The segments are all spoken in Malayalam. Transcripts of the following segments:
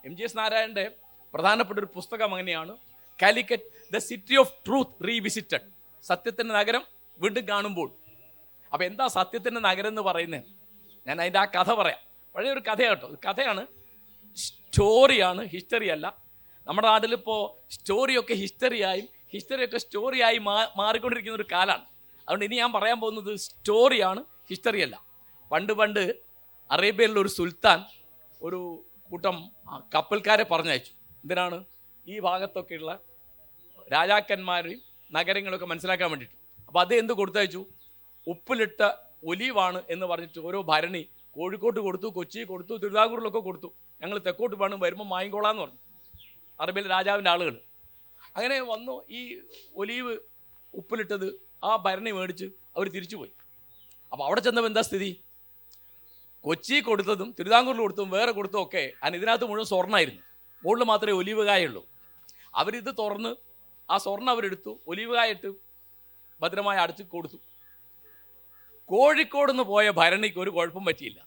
MGS നാരായണൻ്റെ പ്രധാനപ്പെട്ട ഒരു പുസ്തകം അങ്ങനെയാണ്, Calicut the city of truth revisited, സത്യത്തിൻ്റെ നഗരം വീണ്ടും കാണുമ്പോൾ. അപ്പോൾ എന്താ സത്യത്തിൻ്റെ നഗരം എന്ന് പറയുന്നത്? ഞാൻ അതിൻ്റെ ആ കഥ പറയാം. പഴയ ഒരു കഥയാണ് കേട്ടോ, കഥയാണ്, സ്റ്റോറിയാണ്, ഹിസ്റ്ററി അല്ല. നമ്മുടെ നാട്ടിലിപ്പോൾ സ്റ്റോറിയൊക്കെ ഹിസ്റ്ററിയായും ഹിസ്റ്ററിയൊക്കെ സ്റ്റോറിയായി മാറിക്കൊണ്ടിരിക്കുന്ന ഒരു കാലമാണ്. അതുകൊണ്ട് ഇനി ഞാൻ പറയാൻ പോകുന്നത് സ്റ്റോറിയാണ്, ഹിസ്റ്ററി അല്ല. പണ്ട് അറേബ്യയിലുള്ള ഒരു സുൽത്താൻ ഒരു കൂട്ടം കപ്പൽക്കാരെ പറഞ്ഞയച്ചു. എന്തിനാണ്? ഈ ഭാഗത്തൊക്കെയുള്ള രാജാക്കന്മാരെയും നഗരങ്ങളൊക്കെ മനസ്സിലാക്കാൻ വേണ്ടിയിട്ട്. അപ്പോൾ അത് എന്ത് കൊടുത്തയച്ചു? ഉപ്പിലിട്ട ഒലീവാണ് എന്ന് പറഞ്ഞിട്ട് ഓരോ ഭരണി കോഴിക്കോട്ട് കൊടുത്തു, കൊച്ചി കൊടുത്തു, തിരുവിതാംകൂറിലൊക്കെ കൊടുത്തു. ഞങ്ങൾ തെക്കോട്ട് വേണം, വരുമ്പോൾ വാങ്ങിക്കോളാന്ന് പറഞ്ഞു അറേബ്യയിലെ രാജാവിൻ്റെ ആളുകൾ. അങ്ങനെ വന്നു, ഈ ഒലീവ് ഉപ്പിലിട്ടത് ആ ഭരണി മേടിച്ച് അവർ തിരിച്ചുപോയി. അപ്പോൾ അവിടെ ചെന്നപ്പോൾ എന്താ സ്ഥിതി? കൊച്ചി കൊടുത്തതും തിരുവിതാംകൂറിൽ കൊടുത്തതും വേറെ കൊടുത്തതും ഒക്കെ ഇതിനകത്ത് മുഴുവൻ സ്വർണ്ണമായിരുന്നു, മുകളിൽ മാത്രമേ ഒലീവ് കായുള്ളൂ. അവരിത് തുറന്ന് ആ സ്വർണ്ണം അവരെടുത്തു, ഒലീവ് കായിട്ട് ഭദ്രമായി അടച്ച് കൊടുത്തു. കോഴിക്കോട് നിന്ന് പോയ ഭരണിക്ക് ഒരു കുഴപ്പം പറ്റിയില്ല.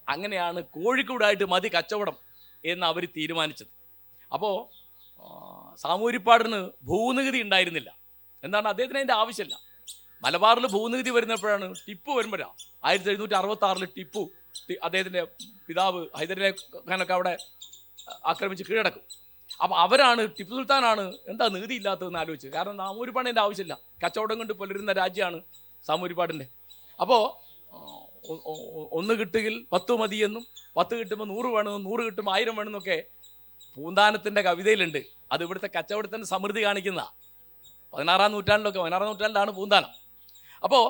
അങ്ങനെയാണ് കോഴിക്കോടായിട്ട് മതി കച്ചവടം എന്ന് അവർ തീരുമാനിച്ചത്. അപ്പോൾ സാമൂതിരിപ്പാടിന് ഭൂനികുതി ഉണ്ടായിരുന്നില്ല. എന്താണ്? അദ്ദേഹത്തിന് അതിൻ്റെ ആവശ്യമില്ല. മലബാറിൽ ഭൂനികുതി വരുന്നപ്പോഴാണ്, ടിപ്പു വരുമ്പോഴാണ് 1766 ടിപ്പു അദ്ദേഹത്തിൻ്റെ പിതാവ് ഹൈദരലി ഖാനൊക്കെ അവിടെ ആക്രമിച്ച് കീഴടക്കും. അപ്പോൾ അവരാണ്, ടിപ്പു സുൽത്താനാണ് എന്താ നികുതി ഇല്ലാത്തതെന്ന് ആലോചിച്ച്. കാരണം സാമൂതിരിപ്പാടിൻ്റെ ആവശ്യമില്ല, കച്ചവടം കൊണ്ട് പുലരുന്ന രാജ്യമാണ് സാമൂതിരിപ്പാടിൻ്റെ. അപ്പോൾ 1 കിട്ടുകിൽ 10 മതിയെന്നും 10 കിട്ടുമ്പോൾ 100 വേണമെന്നും 100 കിട്ടുമ്പോൾ 1000 വേണമെന്നൊക്കെ പൂന്താനത്തിൻ്റെ കവിതയിലുണ്ട്. അത് ഇവിടുത്തെ കച്ചവടത്തിൻ്റെ സമൃദ്ധി കാണിക്കുന്നതാണ്. 16-ാം നൂറ്റാണ്ടിലാണ് പൂന്താനം. അപ്പോൾ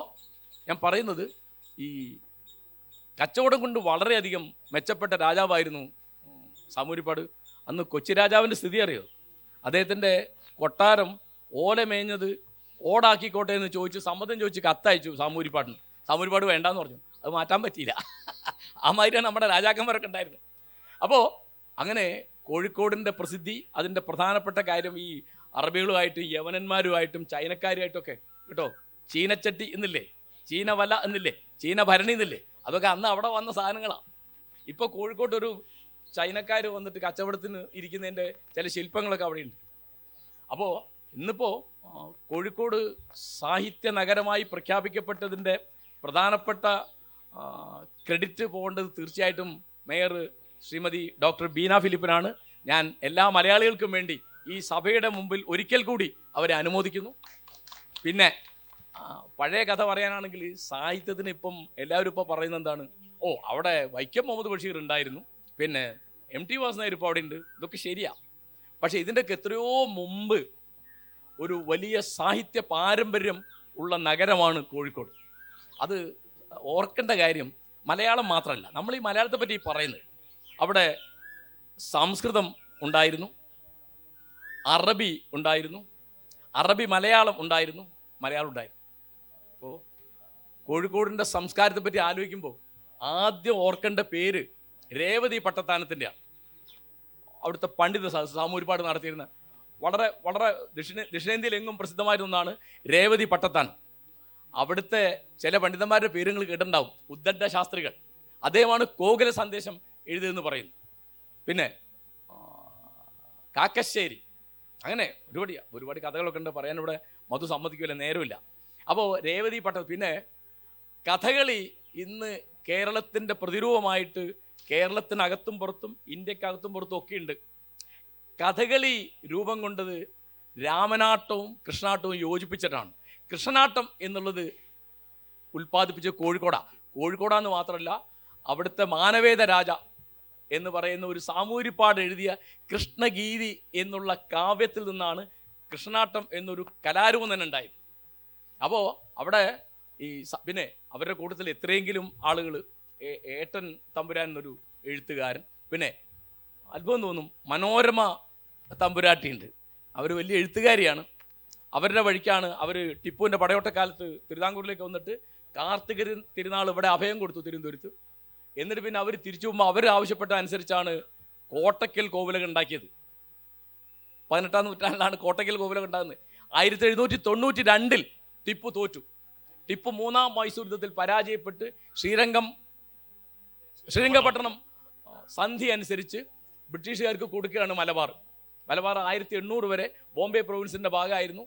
ഞാൻ പറയുന്നത്, ഈ കച്ചവടം കൊണ്ട് വളരെയധികം മെച്ചപ്പെട്ട രാജാവായിരുന്നു സാമൂതിരിപ്പാട്. അന്ന് കൊച്ചി രാജാവിൻ്റെ സ്ഥിതി അറിയോ? അദ്ദേഹത്തിൻ്റെ കൊട്ടാരം ഓല മേഞ്ഞത് ഓടാക്കിക്കോട്ടെ എന്ന് ചോദിച്ച് സമ്മതം ചോദിച്ച് കത്തയച്ചു സാമൂതിരിപ്പാടിന്. സാമൂതിരിപ്പാട് വേണ്ടാന്ന് പറഞ്ഞു, അത് മാറ്റാൻ പറ്റിയില്ല. ആ മാതിരിയാണ് നമ്മുടെ രാജാക്കന്മാരൊക്കെ ഉണ്ടായിരുന്നത്. അപ്പോൾ അങ്ങനെ കോഴിക്കോടിൻ്റെ പ്രസിദ്ധി, അതിൻ്റെ പ്രധാനപ്പെട്ട കാര്യം ഈ അറബികളുമായിട്ടും യവനന്മാരുമായിട്ടും ചൈനക്കാരുമായിട്ടൊക്കെ കേട്ടോ, ചീനച്ചട്ടി എന്നില്ലേ, ചീന വല എന്നില്ലേ, ചീന ഭരണി എന്നില്ലേ, അതൊക്കെ അന്ന് അവിടെ വന്ന സാധനങ്ങളാണ്. ഇപ്പോൾ കോഴിക്കോട്ടൊരു ചൈനക്കാർ വന്നിട്ട് കച്ചവടത്തിന് ഇരിക്കുന്നതിൻ്റെ ചില ശില്പങ്ങളൊക്കെ അവിടെയുണ്ട്. അപ്പോൾ ഇന്നിപ്പോൾ കോഴിക്കോട് സാഹിത്യ നഗരമായി പ്രഖ്യാപിക്കപ്പെട്ടതിൻ്റെ പ്രധാനപ്പെട്ട ക്രെഡിറ്റ് പോകേണ്ടത് തീർച്ചയായിട്ടും മേയർ ശ്രീമതി ഡോക്ടർ ബീന ഫിലിപ്പിനാണ്. ഞാൻ എല്ലാ മലയാളികൾക്കും വേണ്ടി ഈ സഭയുടെ മുമ്പിൽ ഒരിക്കൽ കൂടി അവരെ അനുമോദിക്കുന്നു. പിന്നെ പഴയ കഥ പറയാനാണെങ്കിൽ സാഹിത്യത്തിന് ഇപ്പം എല്ലാവരും ഇപ്പോൾ പറയുന്നത് എന്താണ്? അവിടെ വൈക്കം മുഹമ്മദ് ബഷീർ ഉണ്ടായിരുന്നു, പിന്നെ MT വാസുദേവൻ ഇപ്പോൾ അവിടെ ഉണ്ട്. ഇതൊക്കെ ശരിയാണ്. പക്ഷേ ഇതിൻ്റെയൊക്കെ എത്രയോ മുമ്പ് ഒരു വലിയ സാഹിത്യ പാരമ്പര്യം ഉള്ള നഗരമാണ് കോഴിക്കോട്. അത് ഓർക്കേണ്ട കാര്യം മലയാളം മാത്രമല്ല, നമ്മൾ ഈ മലയാളത്തെ പറ്റി പറയുന്നത്, അവിടെ സംസ്കൃതം ഉണ്ടായിരുന്നു, അറബി ഉണ്ടായിരുന്നു, അറബി മലയാളം ഉണ്ടായിരുന്നു, മലയാളം ഉണ്ടായിരുന്നു. അപ്പോൾ കോഴിക്കോടിൻ്റെ സംസ്കാരത്തെ പറ്റി ആലോചിക്കുമ്പോൾ ആദ്യം ഓർക്കേണ്ട പേര് രേവതി പട്ടത്താനത്തിൻ്റെയാണ്. അവിടുത്തെ പണ്ഡിത സാമൂതിരിപ്പാട് നടത്തിയിരുന്ന വളരെ വളരെ ദക്ഷിണേന്ത്യയിലെങ്ങും പ്രസിദ്ധമായിരുന്നതാണ് രേവതി പട്ടത്താനം. അവിടുത്തെ ചില പണ്ഡിതന്മാരുടെ പേരുകൾ കേട്ടിട്ടുണ്ടാവും, ഉദ്ദണ്ഡ ശാസ്ത്രികൾ. അദ്ദേഹമാണ് കോകില സന്ദേശം എഴുതിയതെന്ന് പറയുന്നു. പിന്നെ കാക്കശ്ശേരി, അങ്ങനെ ഒരുപാട് കഥകളൊക്കെ ഉണ്ട്. പറയാനിവിടെ മധു സമ്മതിക്കില്ല, നേരമില്ല. അപ്പോൾ രേവതി പിന്നെ കഥകളി ഇന്ന് കേരളത്തിൻ്റെ പ്രതിരൂപമായിട്ട് കേരളത്തിനകത്തും പുറത്തും ഇന്ത്യക്കകത്തും പുറത്തും ഒക്കെ ഉണ്ട്. കഥകളി രൂപം കൊണ്ടത് രാമനാട്ടവും കൃഷ്ണനാട്ടവും യോജിപ്പിച്ചിട്ടാണ്. കൃഷ്ണനാട്ടം എന്നുള്ളത് ഉൽപ്പാദിപ്പിച്ച കോഴിക്കോടാന്ന് മാത്രമല്ല, അവിടുത്തെ മാനവേദ രാജ എന്ന് പറയുന്ന ഒരു സാമൂതിരിപ്പാട് എഴുതിയ കൃഷ്ണഗീതി എന്നുള്ള കാവ്യത്തിൽ നിന്നാണ് കൃഷ്ണനാട്ടം എന്നൊരു കലാരൂപം തന്നെ ഉണ്ടായത്. അപ്പോൾ അവിടെ പിന്നെ അവരുടെ കൂട്ടത്തിൽ എത്രയെങ്കിലും ആളുകൾ, ഏട്ടൻ തമ്പുരാൻ എന്നൊരു എഴുത്തുകാരൻ, പിന്നെ അത്ഭുതം തോന്നും മനോരമ തമ്പുരാട്ടിയുണ്ട്, അവർ വലിയ എഴുത്തുകാരിയാണ്. അവരുടെ വഴിക്കാണ് അവർ ടിപ്പുവിൻ്റെ പടയോട്ടക്കാലത്ത് തിരുവിതാംകൂറിലേക്ക് വന്നിട്ട് കാർത്തിക തിരുനാൾ ഇവിടെ അഭയം കൊടുത്തു തിരുവനന്തപുരത്ത്. എന്നിട്ട് പിന്നെ അവർ തിരിച്ചു പോകുമ്പോൾ അവർ ആവശ്യപ്പെട്ട അനുസരിച്ചാണ് കോട്ടയ്ക്കൽ കോവിലകം ഉണ്ടാക്കിയത്. 18-ാം നൂറ്റാണ്ടിലാണ് കോട്ടയ്ക്കൽ കോവിലകം ഉണ്ടാകുന്നത്. 1792 ടിപ്പു തോറ്റു. ടിപ്പു 3-ാം മൈസൂർ യുദ്ധത്തിൽ പരാജയപ്പെട്ട് ശ്രീരംഗപട്ടണം സന്ധി അനുസരിച്ച് ബ്രിട്ടീഷുകാർക്ക് കൊടുക്കുകയാണ് മലബാർ. മലബാർ 1800 വരെ ബോംബെ പ്രൊവിൻസിൻ്റെ ഭാഗമായിരുന്നു.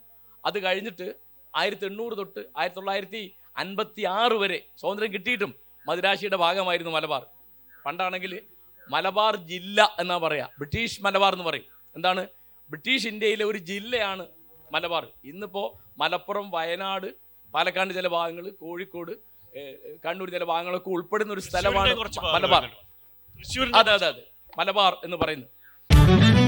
അത് കഴിഞ്ഞിട്ട് 1800 തൊട്ട് 1956 വരെ സ്വാതന്ത്ര്യം കിട്ടിയിട്ടും മദിരാശിയുടെ ഭാഗമായിരുന്നു മലബാർ. പണ്ടാണെങ്കിൽ മലബാർ ജില്ല എന്നാ പറയാ, ബ്രിട്ടീഷ് മലബാർ എന്ന് പറയും. എന്താണ്? ബ്രിട്ടീഷ് ഇന്ത്യയിലെ ഒരു ജില്ലയാണ് മലബാർ. ഇന്നിപ്പോൾ മലപ്പുറം, വയനാട്, പാലക്കാട് ചില ഭാഗങ്ങൾ, കോഴിക്കോട്, കണ്ണൂർ ചില ഭാഗങ്ങളൊക്കെ ഉൾപ്പെടുന്ന ഒരു സ്ഥലമാണ് മലബാർ. അതെ അതെ അതെ, മലബാർ എന്ന് പറയുന്നത്.